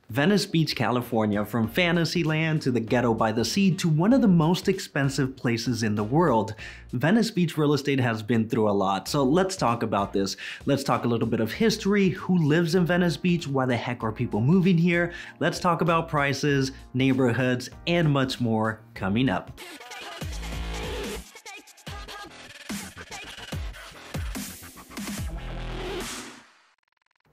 Venice Beach, California, from fantasy land to the ghetto by the sea to one of the most expensive places in the world. Venice Beach real estate has been through a lot, so let's talk about this. Let's talk a little bit of history, who lives in Venice Beach, why the heck are people moving here? Let's talk about prices, neighborhoods, and much more coming up.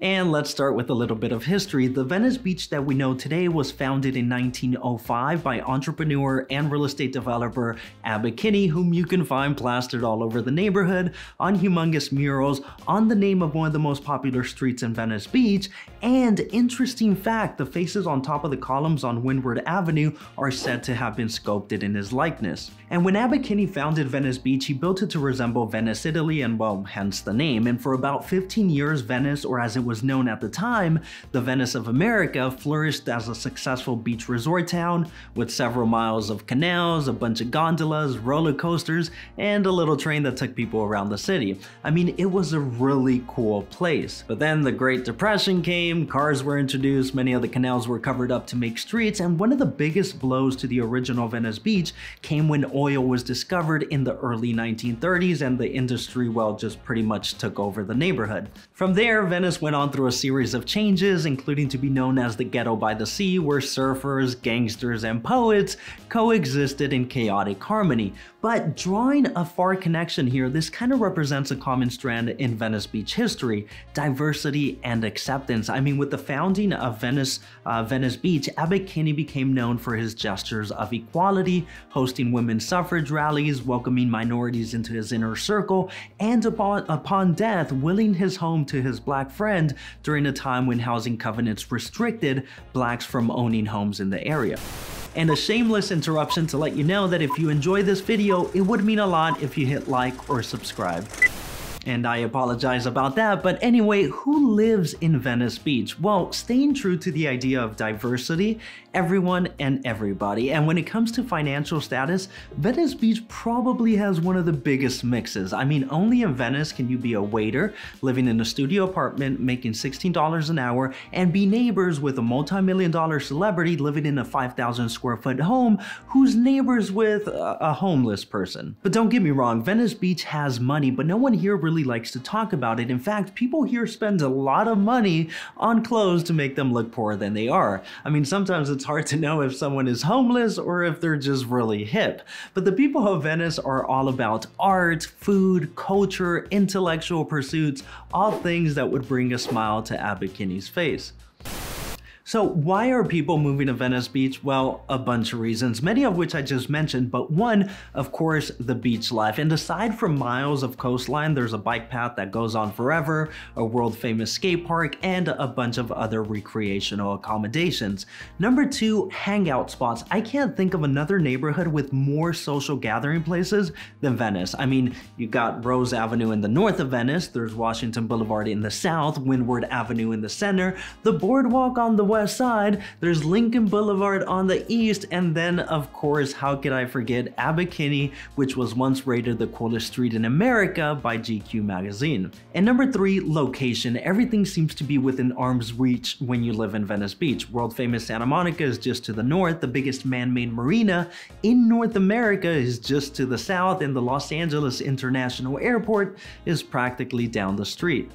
And let's start with a little bit of history. The Venice Beach that we know today was founded in 1905 by entrepreneur and real estate developer Abbott Kinney, whom you can find plastered all over the neighborhood on humongous murals on the name of one of the most popular streets in Venice Beach. And interesting fact, the faces on top of the columns on Windward Avenue are said to have been sculpted in his likeness. And when Abbott Kinney founded Venice Beach, he built it to resemble Venice, Italy, and well, hence the name. And for about 15 years, Venice, or as it was known at the time, the Venice of America, flourished as a successful beach resort town with several miles of canals, a bunch of gondolas, roller coasters, and a little train that took people around the city. I mean, it was a really cool place. But then the Great Depression came, cars were introduced, many of the canals were covered up to make streets, and one of the biggest blows to the original Venice Beach came when oil was discovered in the early 1930s and the industry, well, just pretty much took over the neighborhood. From there, Venice went on through a series of changes, including to be known as the ghetto by the sea, where surfers, gangsters, and poets coexisted in chaotic harmony. But drawing a far connection here, this kind of represents a common strand in Venice Beach history: diversity and acceptance. I mean, with the founding of Venice Beach, Abbott Kinney became known for his gestures of equality, hosting women's suffrage rallies, welcoming minorities into his inner circle, and upon death, willing his home to his black friend during a time when housing covenants restricted blacks from owning homes in the area. And a shameless interruption to let you know that if you enjoy this video, it would mean a lot if you hit like or subscribe. And I apologize about that, but anyway, who lives in Venice Beach? Well, staying true to the idea of diversity, everyone and everybody. And when it comes to financial status, Venice Beach probably has one of the biggest mixes. I mean, only in Venice can you be a waiter, living in a studio apartment, making $16 an hour, and be neighbors with a multi-million-dollar celebrity living in a 5,000 square foot home who's neighbors with a homeless person. But don't get me wrong, Venice Beach has money, but no one here really likes to talk about it. In fact, people here spend a lot of money on clothes to make them look poorer than they are. I mean, sometimes it's hard to know if someone is homeless or if they're just really hip. But the people of Venice are all about art, food, culture, intellectual pursuits, all things that would bring a smile to Abbott Kinney's face. So why are people moving to Venice Beach? Well, a bunch of reasons, many of which I just mentioned, but one, of course, the beach life. And aside from miles of coastline, there's a bike path that goes on forever, a world-famous skate park, and a bunch of other recreational accommodations. Number two, hangout spots. I can't think of another neighborhood with more social gathering places than Venice. I mean, you got Rose Avenue in the north of Venice, there's Washington Boulevard in the south, Windward Avenue in the center, the boardwalk on the west side, there's Lincoln Boulevard on the east, and then of course, how could I forget Abbott Kinney, which was once rated the coolest street in America by GQ magazine. And number three, location. Everything seems to be within arm's reach when you live in Venice Beach. World famous Santa Monica is just to the north, the biggest man-made marina in North America is just to the south, and the Los Angeles International Airport is practically down the street.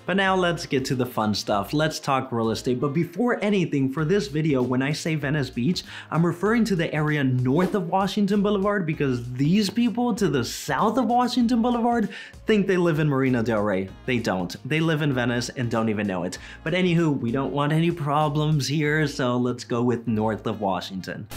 But now let's get to the fun stuff. Let's talk real estate. But before anything, for this video, when I say Venice Beach, I'm referring to the area north of Washington Boulevard, because these people to the south of Washington Boulevard think they live in Marina del Rey. They don't. They live in Venice and don't even know it. But anywho, we don't want any problems here, so let's go with north of Washington.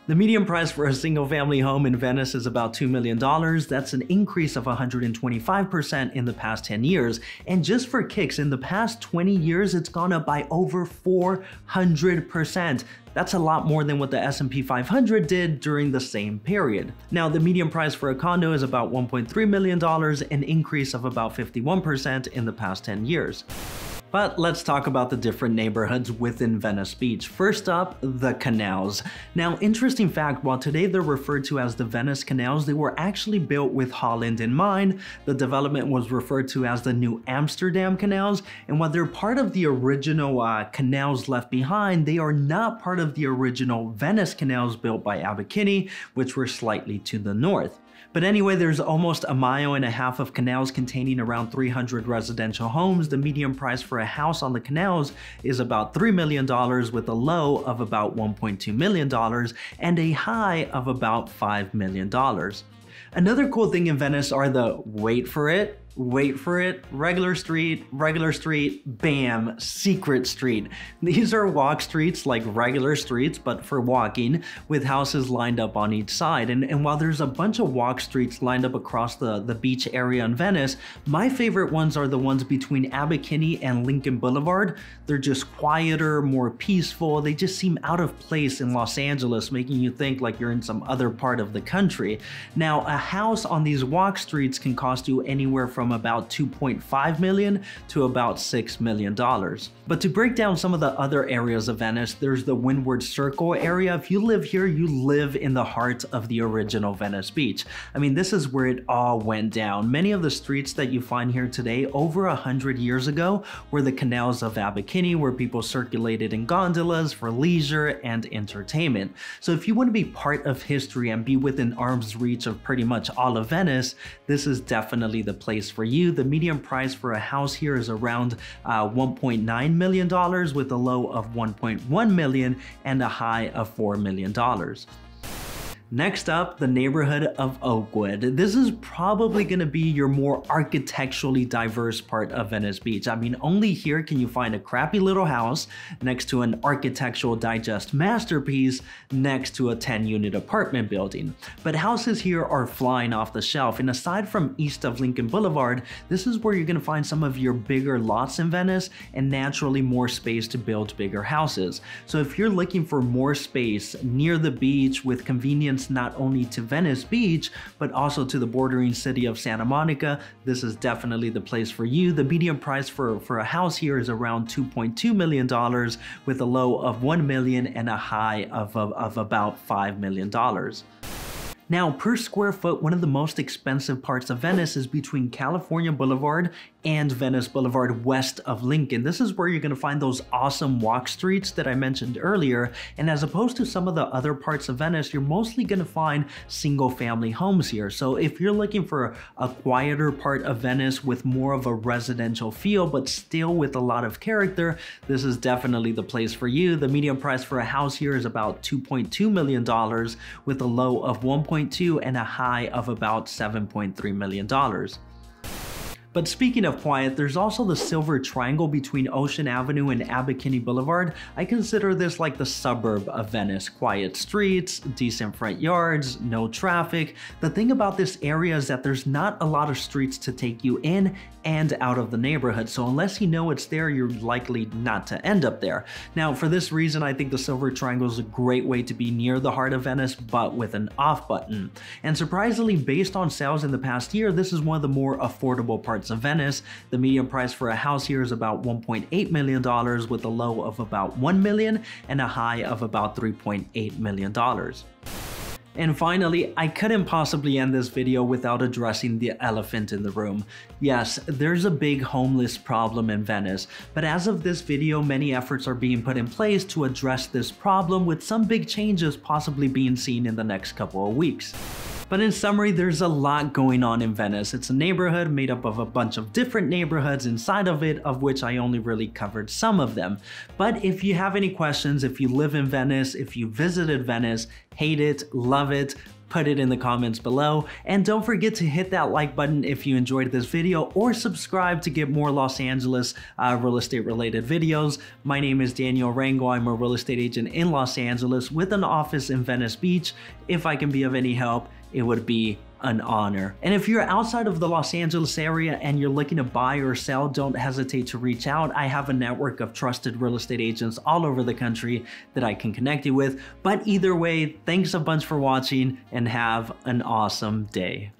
The median price for a single-family home in Venice is about $2 million. That's an increase of 125% in the past 10 years. And just for kicks, in the past 20 years, it's gone up by over 400%. That's a lot more than what the S&P 500 did during the same period. Now, the median price for a condo is about $1.3 million, an increase of about 51% in the past 10 years. But let's talk about the different neighborhoods within Venice Beach. First up, the canals. Now, interesting fact, while today they're referred to as the Venice Canals, they were actually built with Holland in mind. The development was referred to as the New Amsterdam Canals, and while they're part of the original canals left behind, they are not part of the original Venice Canals built by Abbott Kinney, which were slightly to the north. But anyway, there's almost 1.5 miles of canals containing around 300 residential homes. The median price for a house on the canals is about $3 million, with a low of about $1.2 million and a high of about $5 million. Another cool thing in Venice are the, wait for it, regular street, bam, secret street. These are walk streets like regular streets, but for walking, with houses lined up on each side. And while there's a bunch of walk streets lined up across the beach area in Venice, my favorite ones are the ones between Abbott Kinney and Lincoln Boulevard. They're just quieter, more peaceful. They just seem out of place in Los Angeles, making you think like you're in some other part of the country. Now, a house on these walk streets can cost you anywhere from about $2.5 million to about $6 million. But to break down some of the other areas of Venice, there's the Windward Circle area. If you live here, you live in the heart of the original Venice Beach. I mean, this is where it all went down. Many of the streets that you find here today, over 100 years ago, were the canals of Abbott Kinney, where people circulated in gondolas for leisure and entertainment. So if you want to be part of history and be within arm's reach of pretty much all of Venice, this is definitely the place for you. The median price for a house here is around $1.9 million, with a low of $1.1 million and a high of $4 million. Next up, the neighborhood of Oakwood. This is probably going to be your more architecturally diverse part of Venice Beach. I mean, only here can you find a crappy little house next to an Architectural Digest masterpiece next to a 10-unit apartment building. But houses here are flying off the shelf, and aside from east of Lincoln Boulevard, this is where you're going to find some of your bigger lots in Venice and naturally more space to build bigger houses. So if you're looking for more space near the beach with convenience not only to Venice Beach, but also to the bordering city of Santa Monica, this is definitely the place for you. The median price for a house here is around $2.2 million, with a low of $1 million and a high of about $5 million. Now, per square foot, one of the most expensive parts of Venice is between California Boulevard and Venice Boulevard west of Lincoln. This is where you're going to find those awesome walk streets that I mentioned earlier. And as opposed to some of the other parts of Venice, you're mostly going to find single family homes here. So if you're looking for a quieter part of Venice with more of a residential feel, but still with a lot of character, this is definitely the place for you. The median price for a house here is about $2.2 million, with a low of $1.2 and a high of about $7.3 million. But speaking of quiet, there's also the Silver Triangle between Ocean Avenue and Abbott Kinney Boulevard. I consider this like the suburb of Venice. Quiet streets, decent front yards, no traffic. The thing about this area is that there's not a lot of streets to take you in and out of the neighborhood, so unless you know it's there, you're likely not to end up there. Now, for this reason, I think the Silver Triangle is a great way to be near the heart of Venice, but with an off button. And surprisingly, based on sales in the past year, this is one of the more affordable parts of Venice. The median price for a house here is about $1.8 million, with a low of about $1 million and a high of about $3.8 million. And finally, I couldn't possibly end this video without addressing the elephant in the room. Yes, there's a big homeless problem in Venice, but as of this video, many efforts are being put in place to address this problem, with some big changes possibly being seen in the next couple of weeks. But in summary, there's a lot going on in Venice. It's a neighborhood made up of a bunch of different neighborhoods inside of it, of which I only really covered some of them. But if you have any questions, if you live in Venice, if you visited Venice, hate it, love it, put it in the comments below. And don't forget to hit that like button if you enjoyed this video, or subscribe to get more Los Angeles real estate related videos. My name is Daniel Rangel. I'm a real estate agent in Los Angeles with an office in Venice Beach. If I can be of any help, it would be an honor. And if you're outside of the Los Angeles area and you're looking to buy or sell, don't hesitate to reach out. I have a network of trusted real estate agents all over the country that I can connect you with. But either way, thanks a bunch for watching and have an awesome day.